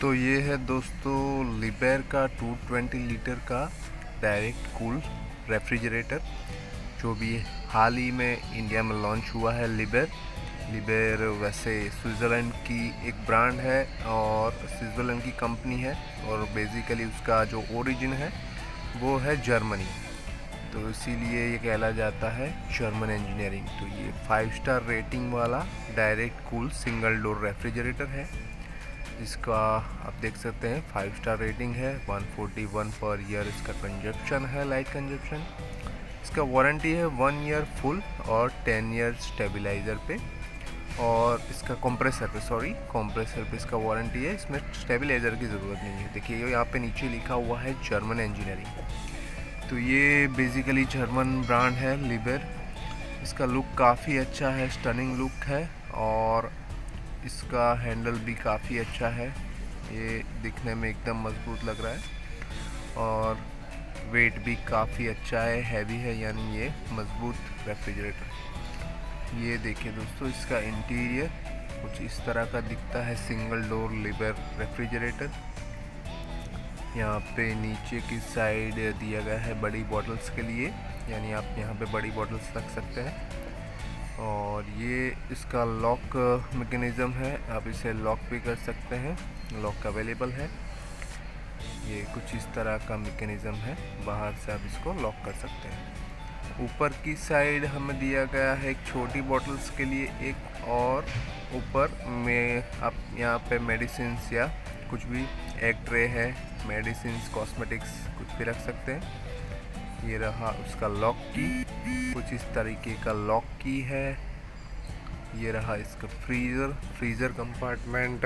तो ये है दोस्तों लिबेर का 220 लीटर का डायरेक्ट कूल रेफ्रिजरेटर, जो भी हाल ही में इंडिया में लॉन्च हुआ है। लिबेर वैसे स्विट्ज़रलैंड की एक ब्रांड है और स्विट्ज़रलैंड की कंपनी है, और बेसिकली उसका जो ओरिजिन है वो है जर्मनी, तो इसीलिए ये कहला जाता है जर्मन इंजीनियरिंग। तो ये 5 स्टार रेटिंग वाला direct cool single door refrigerator है, जिसका आप देख सकते हैं 5 स्टार रेटिंग है। 141 पर ईयर इसका कंजप्शन है, लाइट कंजप्शन। इसका वारंटी है 1 ईयर फुल और 10 ईयर स्टेबलाइज़र पे, और इसका कंप्रेसर पे इसका वारंटी है। इसमें स्टेबलाइज़र की ज़रूरत नहीं है। देखिए यहाँ पे नीचे लिखा हुआ है जर्मन इंजीनियरिंग। तो ये बेसिकली जर्मन ब्रांड है लिबेर। इसका लुक काफ़ी अच्छा है, स्टनिंग लुक है, और इसका हैंडल भी काफ़ी अच्छा है। ये दिखने में एकदम मजबूत लग रहा है, और वेट भी काफ़ी अच्छा है, हैवी है, यानी ये मजबूत रेफ्रिजरेटर। ये देखिए दोस्तों, इसका इंटीरियर कुछ इस तरह का दिखता है, सिंगल डोर लिबेर रेफ्रिजरेटर। यहाँ पे नीचे की साइड दिया गया है बड़ी बॉटल्स के लिए, यानी आप यहाँ पे बड़ी बॉटल्स रख सकते हैं। और ये इसका लॉक मैकेनिज़्म है, आप इसे लॉक भी कर सकते हैं, लॉक अवेलेबल है। ये कुछ इस तरह का मैकेनिज़्म है, बाहर से आप इसको लॉक कर सकते हैं। ऊपर की साइड हमें दिया गया है एक छोटी बॉटल्स के लिए एक, और ऊपर में आप यहाँ पे मेडिसिन्स या कुछ भी, एक ट्रे है, मेडिसिन्स कॉस्मेटिक्स कुछ भी रख सकते हैं। ये रहा उसका लॉक की, कुछ इस तरीके का लॉक की है। ये रहा इसका फ्रीज़र कंपार्टमेंट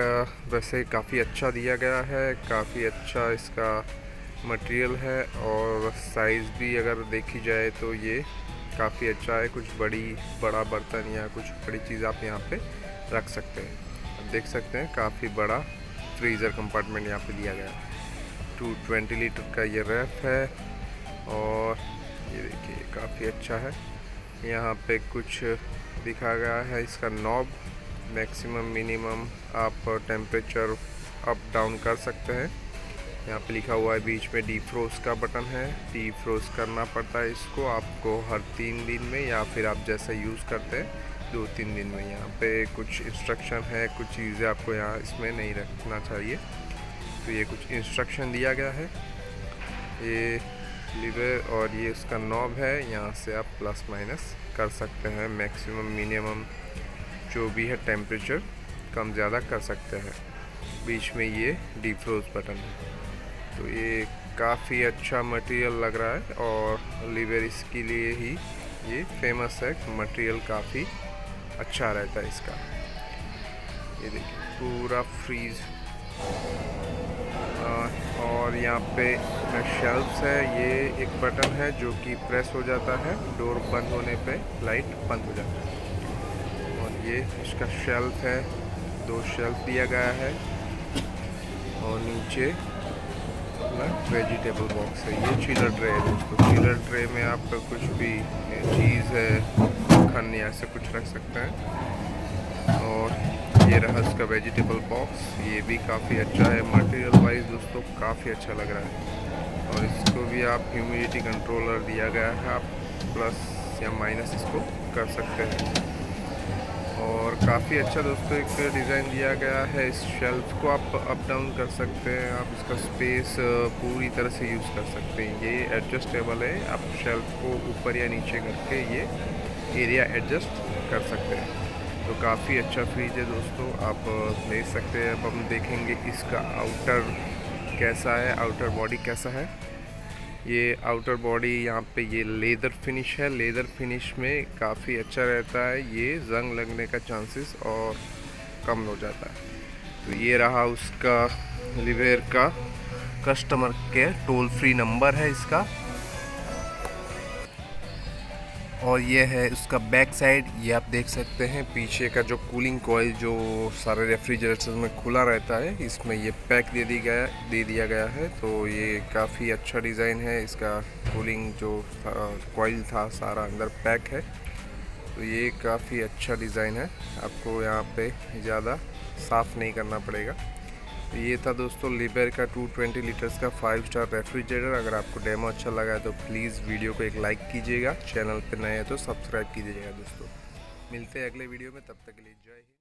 वैसे काफ़ी अच्छा दिया गया है, काफ़ी अच्छा इसका मटेरियल है, और साइज़ भी अगर देखी जाए तो ये काफ़ी अच्छा है। कुछ बड़ा बर्तन या कुछ बड़ी चीज़ आप यहाँ पे रख सकते हैं। आप देख सकते हैं काफ़ी बड़ा फ्रीज़र कंपार्टमेंट यहाँ पे दिया गया है। 220 लीटर का ये रैप है, और ये देखिए काफ़ी अच्छा है। यहाँ पे कुछ दिखा गया है, इसका नॉब मैक्सिमम मिनिमम आप टेम्परेचर अप डाउन कर सकते हैं। यहाँ पे लिखा हुआ है बीच में डीफ्रोस्ट का बटन है, डीफ्रोस्ट करना पड़ता है इसको आपको हर 3 दिन में, या फिर आप जैसा यूज़ करते हैं 2-3 दिन में। यहाँ पे कुछ इंस्ट्रक्शन है, कुछ चीज़ें आपको यहाँ इसमें नहीं रखना चाहिए, तो ये कुछ इंस्ट्रक्शन दिया गया है। ये लिबेर, और ये उसका नॉब है, यहाँ से आप प्लस माइनस कर सकते हैं, मैक्सिमम मिनिमम जो भी है टेम्परेचर कम ज़्यादा कर सकते हैं। बीच में ये डीफ्रोस्ट बटन है। तो ये काफ़ी अच्छा मटेरियल लग रहा है, और लिबेर इसके लिए ही ये फेमस है, मटेरियल काफ़ी अच्छा रहता है इसका। ये देखिए पूरा फ्रीज, और यहाँ पे शेल्फ्स है। ये एक बटन है जो कि प्रेस हो जाता है, डोर बंद होने पे लाइट बंद हो जाता है। और ये इसका शेल्फ है, 2 शेल्फ दिया गया है, और नीचे अपना वेजिटेबल बॉक्स है। ये चिलर ट्रे है दोस्तों, चिलर ट्रे में आप कुछ भी चीज़ है, मक्खन या ऐसे कुछ रख सकते हैं। और ये रहा उसका वेजिटेबल बॉक्स, ये भी काफ़ी अच्छा है, मटेरियल वाइज दोस्तों काफ़ी अच्छा लग रहा है। और इसको भी आप ह्यूमिडिटी कंट्रोलर दिया गया है, आप प्लस या माइनस इसको कर सकते हैं। और काफ़ी अच्छा दोस्तों एक डिज़ाइन दिया गया है। इस शेल्फ को आप अप डाउन कर सकते हैं, आप इसका स्पेस पूरी तरह से यूज़ कर सकते हैं। ये एडजस्टेबल है, आप शेल्फ को ऊपर या नीचे करके ये एरिया एडजस्ट कर सकते हैं। तो काफ़ी अच्छा फ्रिज है दोस्तों, आप ले सकते हैं। अब हम देखेंगे इसका आउटर कैसा है, आउटर बॉडी कैसा है। ये आउटर बॉडी यहाँ पे ये लेदर फिनिश है, लेदर फिनिश में काफ़ी अच्छा रहता है, ये जंग लगने का चांसेस और कम हो जाता है। तो ये रहा उसका लिबेर का customer care toll free number है इसका, और ये है उसका बैक साइड। ये आप देख सकते हैं पीछे का जो कूलिंग कॉइल जो सारे रेफ्रिजरेटर्स में खुला रहता है, इसमें ये पैक दे दिया गया है। तो ये काफ़ी अच्छा डिज़ाइन है, इसका कूलिंग जो कॉइल था सारा अंदर पैक है। तो ये काफ़ी अच्छा डिज़ाइन है, आपको यहाँ पे ज़्यादा साफ़ नहीं करना पड़ेगा। तो ये था दोस्तों लिबेर का 220 लीटर्स का 5 स्टार रेफ्रिजरेटर। अगर आपको डेमो अच्छा लगा है तो प्लीज़ वीडियो को एक लाइक कीजिएगा, चैनल पर नए हैं तो सब्सक्राइब कीजिएगा दोस्तों। मिलते हैं अगले वीडियो में, तब तक के लिए जय हिंद।